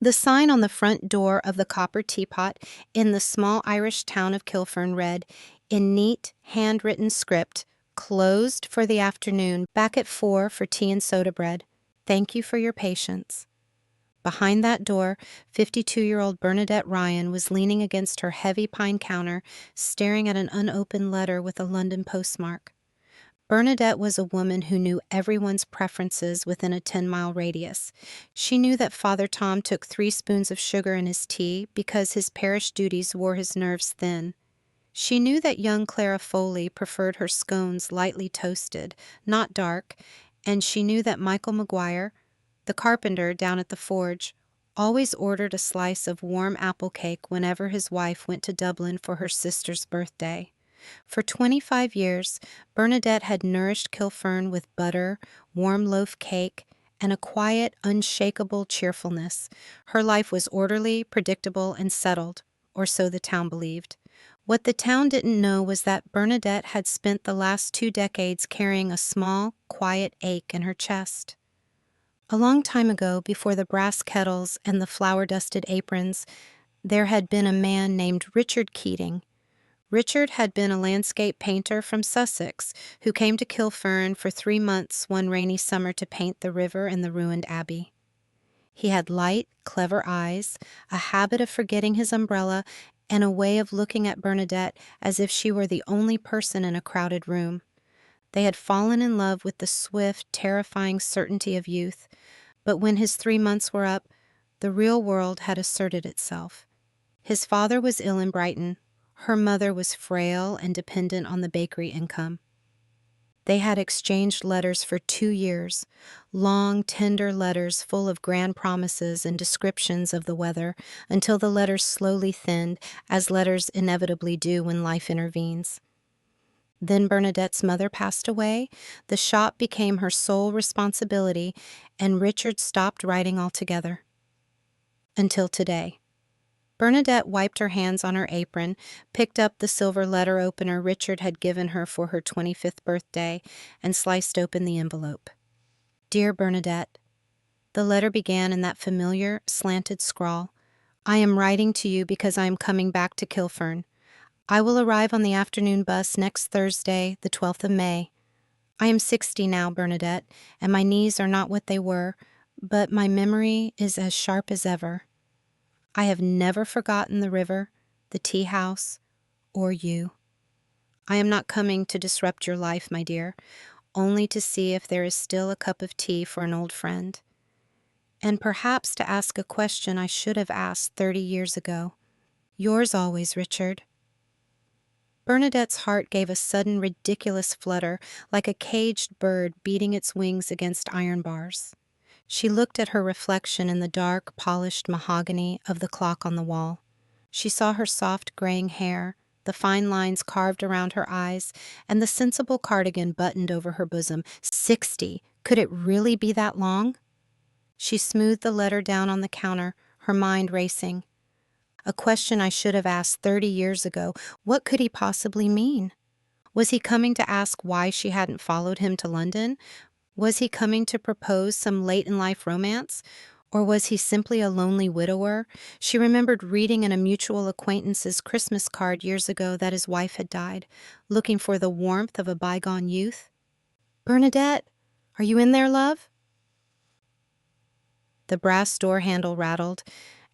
The sign on the front door of the Copper Teapot in the small Irish town of Kilfern read, in neat, handwritten script, "Closed for the afternoon, back at 4 for tea and soda bread. Thank you for your patience." Behind that door, 52-year-old Bernadette Ryan was leaning against her heavy pine counter, staring at an unopened letter with a London postmark. Bernadette was a woman who knew everyone's preferences within a 10-mile radius. She knew that Father Tom took 3 spoons of sugar in his tea because his parish duties wore his nerves thin. She knew that young Clara Foley preferred her scones lightly toasted, not dark, and she knew that Michael Maguire, the carpenter down at the forge, always ordered a slice of warm apple cake whenever his wife went to Dublin for her sister's birthday. For 25 years, Bernadette had nourished Kilfern with butter, warm loaf cake, and a quiet, unshakable cheerfulness. Her life was orderly, predictable, and settled, or so the town believed. What the town didn't know was that Bernadette had spent the last 2 decades carrying a small, quiet ache in her chest. A long time ago, before the brass kettles and the flour-dusted aprons, there had been a man named Richard Keating. Richard had been a landscape painter from Sussex who came to Kilfern for 3 months one rainy summer to paint the river and the ruined abbey. He had light, clever eyes, a habit of forgetting his umbrella, and a way of looking at Bernadette as if she were the only person in a crowded room. They had fallen in love with the swift, terrifying certainty of youth, but when his 3 months were up, the real world had asserted itself. His father was ill in Brighton. Her mother was frail and dependent on the bakery income. They had exchanged letters for 2 years, long, tender letters full of grand promises and descriptions of the weather, until the letters slowly thinned, as letters inevitably do when life intervenes. Then Bernadette's mother passed away, the shop became her sole responsibility, and Richard stopped writing altogether. Until today. Bernadette wiped her hands on her apron, picked up the silver letter opener Richard had given her for her 25th birthday, and sliced open the envelope. Dear Bernadette, the letter began in that familiar, slanted scrawl. I am writing to you because I am coming back to Kilfern. I will arrive on the afternoon bus next Thursday, the 12th of May. I am 60 now, Bernadette, and my knees are not what they were, but my memory is as sharp as ever. I have never forgotten the river, the tea house, or you. I am not coming to disrupt your life, my dear, only to see if there is still a cup of tea for an old friend. And perhaps to ask a question I should have asked 30 years ago. Yours always, Richard. Bernadette's heart gave a sudden ridiculous flutter, like a caged bird beating its wings against iron bars. She looked at her reflection in the dark, polished mahogany of the clock on the wall. She saw her soft graying hair, the fine lines carved around her eyes, and the sensible cardigan buttoned over her bosom. 60! Could it really be that long? She smoothed the letter down on the counter, her mind racing. A question I should have asked 30 years ago. What could he possibly mean? Was he coming to ask why she hadn't followed him to London? Was he coming to propose some late-in-life romance? Or was he simply a lonely widower? She remembered reading in a mutual acquaintance's Christmas card years ago that his wife had died, looking for the warmth of a bygone youth. Bernadette, are you in there, love? The brass door handle rattled,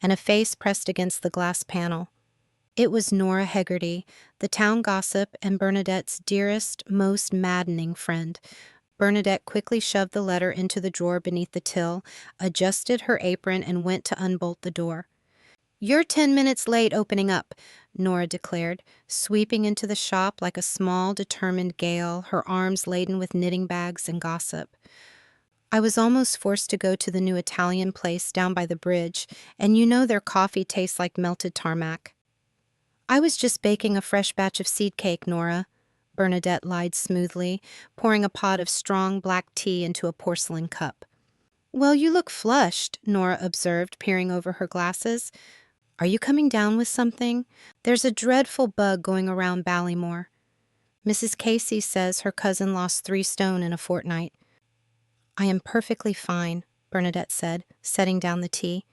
and a face pressed against the glass panel. It was Nora Hegarty, the town gossip and Bernadette's dearest, most maddening friend. Bernadette quickly shoved the letter into the drawer beneath the till, adjusted her apron, and went to unbolt the door. "You're 10 minutes late opening up," Nora declared, sweeping into the shop like a small, determined gale, her arms laden with knitting bags and gossip. "I was almost forced to go to the new Italian place down by the bridge, and you know their coffee tastes like melted tarmac." "I was just baking a fresh batch of seed cake, Nora," Bernadette lied smoothly, pouring a pot of strong black tea into a porcelain cup. "Well, you look flushed," Nora observed, peering over her glasses. "Are you coming down with something? There's a dreadful bug going around Ballymore. Mrs. Casey says her cousin lost 3 stone in a fortnight." "I am perfectly fine," Bernadette said, setting down the tea.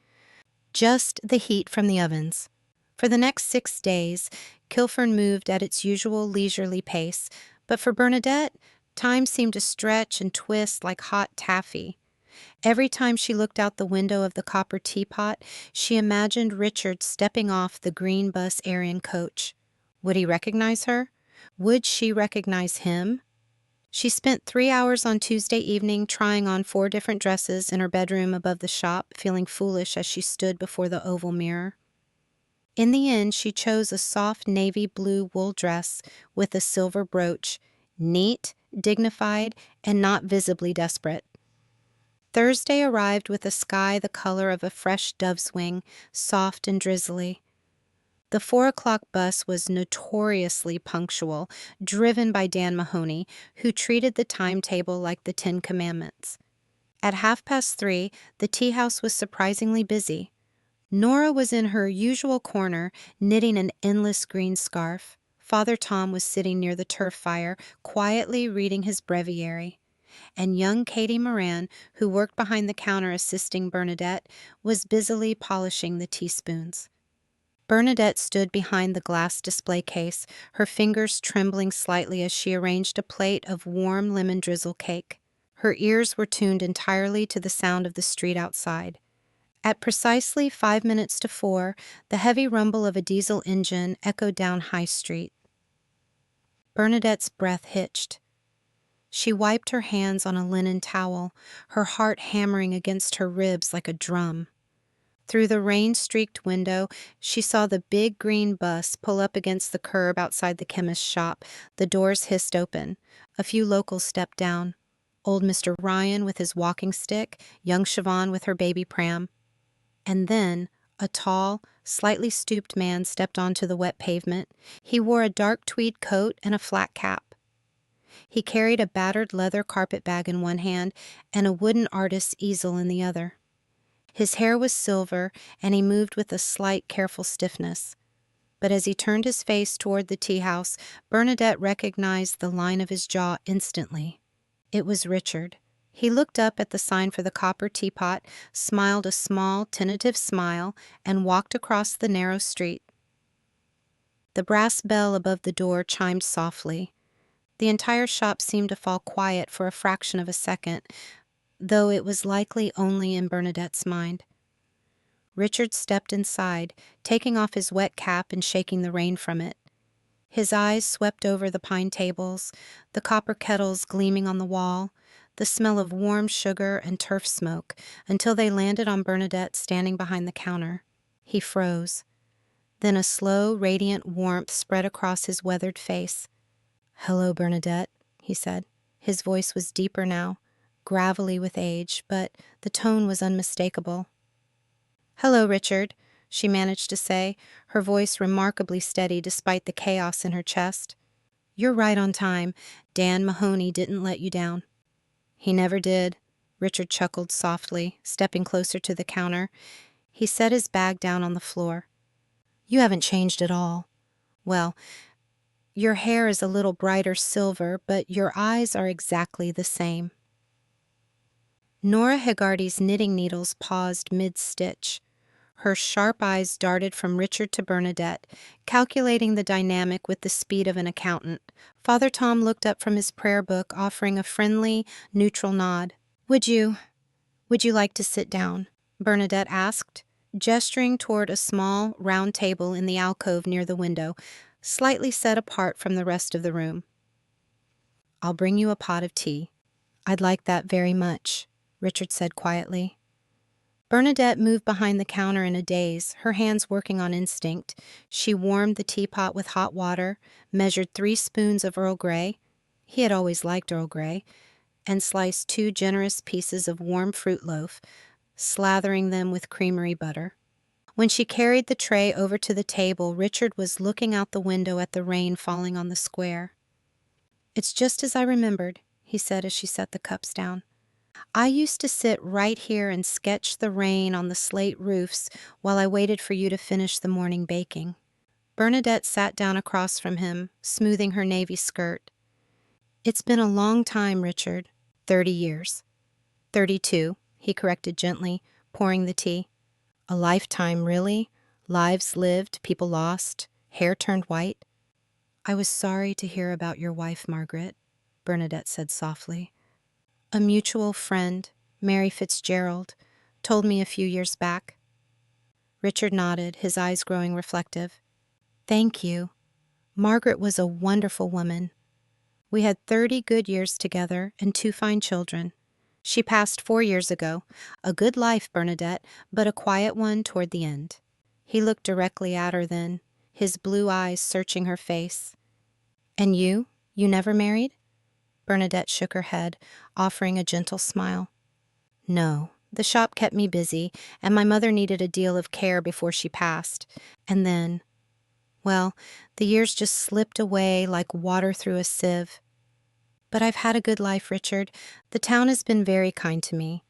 just the heat from the ovens. For the next 6 days, Kilfern moved at its usual leisurely pace, but for Bernadette, time seemed to stretch and twist like hot taffy. Every time she looked out the window of the Copper Teapot, she imagined Richard stepping off the green bus Arian coach. Would he recognize her? Would she recognize him? She spent 3 hours on Tuesday evening trying on 4 different dresses in her bedroom above the shop, feeling foolish as she stood before the oval mirror. In the end, she chose a soft navy blue wool dress with a silver brooch, neat, dignified, and not visibly desperate. Thursday arrived with a sky the color of a fresh dove's wing, soft and drizzly. The 4 o'clock bus was notoriously punctual, driven by Dan Mahoney, who treated the timetable like the 10 Commandments. At 3:30, the tea house was surprisingly busy. Nora was in her usual corner, knitting an endless green scarf. Father Tom was sitting near the turf fire, quietly reading his breviary. And young Katie Moran, who worked behind the counter assisting Bernadette, was busily polishing the teaspoons. Bernadette stood behind the glass display case, her fingers trembling slightly as she arranged a plate of warm lemon drizzle cake. Her ears were tuned entirely to the sound of the street outside. At precisely 5 minutes to 4, the heavy rumble of a diesel engine echoed down High Street. Bernadette's breath hitched. She wiped her hands on a linen towel, her heart hammering against her ribs like a drum. Through the rain-streaked window, she saw the big green bus pull up against the curb outside the chemist's shop. The doors hissed open. A few locals stepped down. Old Mr. Ryan with his walking stick, young Siobhan with her baby pram. And then a tall, slightly stooped man stepped onto the wet pavement. He wore a dark tweed coat and a flat cap. He carried a battered leather carpet bag in one hand and a wooden artist's easel in the other. His hair was silver, and he moved with a slight, careful stiffness. But as he turned his face toward the tea house, Bernadette recognized the line of his jaw instantly. It was Richard. He looked up at the sign for the Copper Teapot, smiled a small, tentative smile, and walked across the narrow street. The brass bell above the door chimed softly. The entire shop seemed to fall quiet for a fraction of a second, though it was likely only in Bernadette's mind. Richard stepped inside, taking off his wet cap and shaking the rain from it. His eyes swept over the pine tables, the copper kettles gleaming on the wall, the smell of warm sugar and turf smoke, until they landed on Bernadette standing behind the counter. He froze. Then a slow, radiant warmth spread across his weathered face. "Hello, Bernadette," he said. His voice was deeper now, gravelly with age, but the tone was unmistakable. "Hello, Richard," she managed to say, her voice remarkably steady despite the chaos in her chest. "You're right on time. Dan Mahoney didn't let you down." "He never did," Richard chuckled softly, stepping closer to the counter. He set his bag down on the floor. "You haven't changed at all. Well, your hair is a little brighter silver, but your eyes are exactly the same." Nora Hegarty's knitting needles paused mid-stitch. Her sharp eyes darted from Richard to Bernadette, calculating the dynamic with the speed of an accountant. Father Tom looked up from his prayer book, offering a friendly, neutral nod. Would you like to sit down?" Bernadette asked, gesturing toward a small, round table in the alcove near the window, slightly set apart from the rest of the room. "I'll bring you a pot of tea." "I'd like that very much," Richard said quietly. Bernadette moved behind the counter in a daze, her hands working on instinct. She warmed the teapot with hot water, measured 3 spoons of Earl Grey — he had always liked Earl Grey — and sliced 2 generous pieces of warm fruit loaf, slathering them with creamery butter. When she carried the tray over to the table, Richard was looking out the window at the rain falling on the square. "It's just as I remembered," he said as she set the cups down. "I used to sit right here and sketch the rain on the slate roofs while I waited for you to finish the morning baking." Bernadette sat down across from him, smoothing her navy skirt. "It's been a long time, Richard. 30 years. 32, he corrected gently, pouring the tea. A lifetime, really? Lives lived, people lost, hair turned white? I was sorry to hear about your wife, Margaret, Bernadette said softly. A mutual friend, Mary Fitzgerald, told me a few years back. Richard nodded, his eyes growing reflective. Thank you. Margaret was a wonderful woman. We had 30 good years together and 2 fine children. She passed 4 years ago. A good life, Bernadette, but a quiet one toward the end. He looked directly at her then, his blue eyes searching her face. And you? You never married? Bernadette shook her head, offering a gentle smile. No, the shop kept me busy, and my mother needed a deal of care before she passed. And then, well, the years just slipped away like water through a sieve. But I've had a good life, Richard. The town has been very kind to me.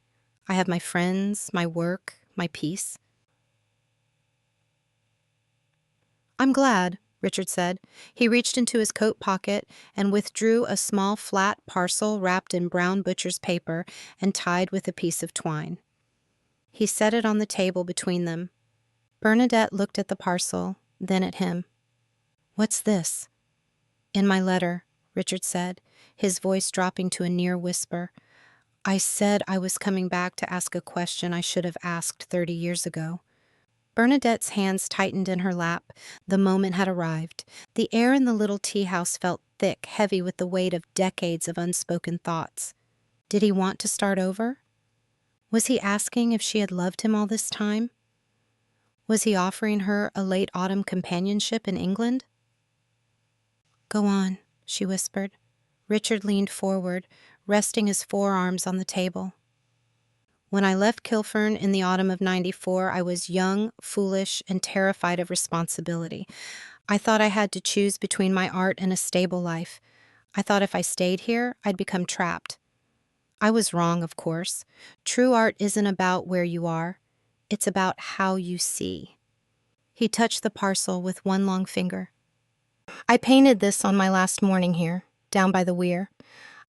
I have my friends, my work, my peace. I'm glad, Richard said. He reached into his coat pocket and withdrew a small flat parcel wrapped in brown butcher's paper and tied with a piece of twine. He set it on the table between them. Bernadette looked at the parcel, then at him. What's this? In my letter, Richard said, his voice dropping to a near whisper. I said I was coming back to ask a question I should have asked 30 years ago. Bernadette's hands tightened in her lap. The moment had arrived. The air in the little tea house felt thick, heavy with the weight of decades of unspoken thoughts. Did he want to start over? Was he asking if she had loved him all this time? Was he offering her a late autumn companionship in England? Go on, she whispered. Richard leaned forward, resting his forearms on the table. When I left Kilfern in the autumn of '94, I was young, foolish, and terrified of responsibility. I thought I had to choose between my art and a stable life. I thought if I stayed here, I'd become trapped. I was wrong, of course. True art isn't about where you are. It's about how you see. He touched the parcel with one long finger. I painted this on my last morning here, down by the weir.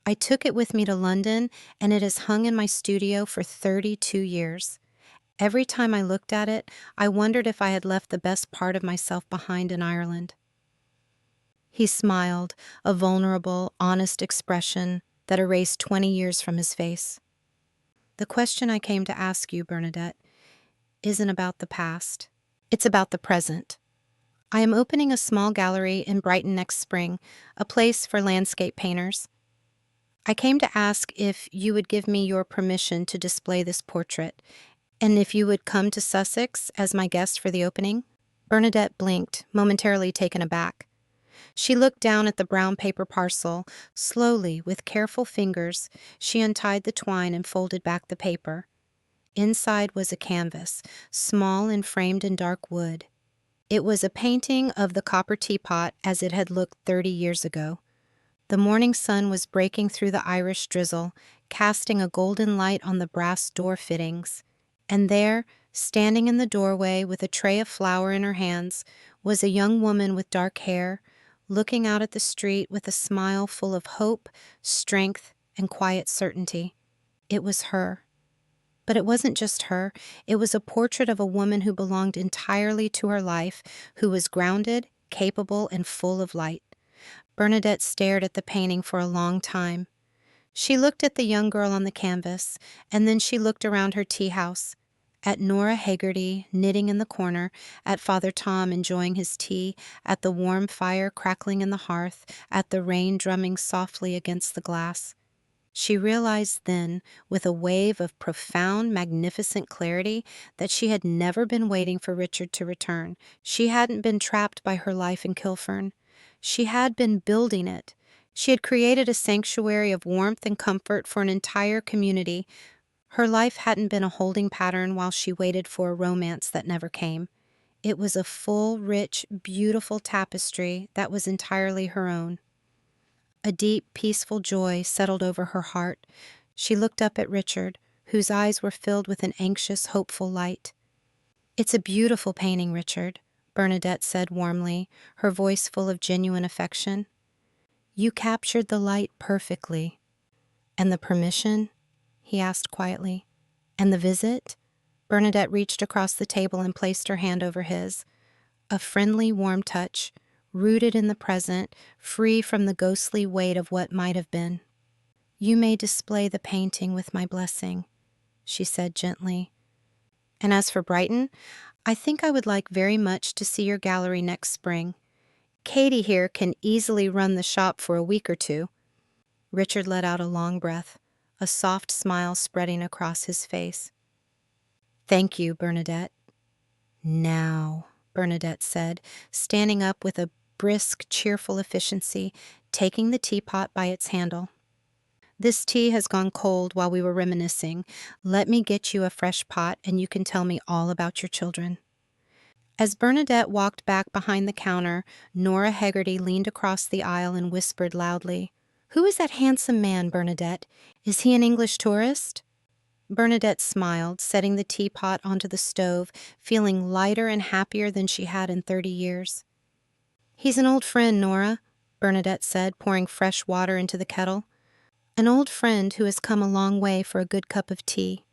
I took it with me to London, and it has hung in my studio for 32 years. Every time I looked at it, I wondered if I had left the best part of myself behind in Ireland. He smiled, a vulnerable, honest expression that erased 20 years from his face. The question I came to ask you, Bernadette, isn't about the past. It's about the present. I am opening a small gallery in Brighton next spring, a place for landscape painters. I came to ask if you would give me your permission to display this portrait, and if you would come to Sussex as my guest for the opening. Bernadette blinked, momentarily taken aback. She looked down at the brown paper parcel. Slowly, with careful fingers, she untied the twine and folded back the paper. Inside was a canvas, small and framed in dark wood. It was a painting of the Copper Teapot as it had looked 30 years ago. The morning sun was breaking through the Irish drizzle, casting a golden light on the brass door fittings. And there, standing in the doorway with a tray of flour in her hands, was a young woman with dark hair, looking out at the street with a smile full of hope, strength, and quiet certainty. It was her. But it wasn't just her. It was a portrait of a woman who belonged entirely to her life, who was grounded, capable, and full of light. Bernadette stared at the painting for a long time. She looked at the young girl on the canvas, and then she looked around her tea house, at Nora Haggerty knitting in the corner, at Father Tom enjoying his tea, at the warm fire crackling in the hearth, at the rain drumming softly against the glass. She realized then, with a wave of profound, magnificent clarity, that she had never been waiting for Richard to return. She hadn't been trapped by her life in Kilfern. She had been building it. She had created a sanctuary of warmth and comfort for an entire community. Her life hadn't been a holding pattern while she waited for a romance that never came. It was a full, rich, beautiful tapestry that was entirely her own. A deep, peaceful joy settled over her heart. She looked up at Richard, whose eyes were filled with an anxious, hopeful light. It's a beautiful painting, Richard, Bernadette said warmly, her voice full of genuine affection. You captured the light perfectly. And the permission? He asked quietly. And the visit? Bernadette reached across the table and placed her hand over his. A friendly, warm touch, rooted in the present, free from the ghostly weight of what might have been. "You may display the painting with my blessing," she said gently. "And as for Brighton, I think I would like very much to see your gallery next spring. Katie here can easily run the shop for a week or two." Richard let out a long breath, a soft smile spreading across his face. "Thank you, Bernadette." "Now," Bernadette said, standing up with a brisk, cheerful efficiency, taking the teapot by its handle. "This tea has gone cold while we were reminiscing. Let me get you a fresh pot, and you can tell me all about your children." As Bernadette walked back behind the counter, Nora Hegarty leaned across the aisle and whispered loudly, "Who is that handsome man, Bernadette? Is he an English tourist?" Bernadette smiled, setting the teapot onto the stove, feeling lighter and happier than she had in 30 years. "He's an old friend, Nora," Bernadette said, pouring fresh water into the kettle. "An old friend who has come a long way for a good cup of tea."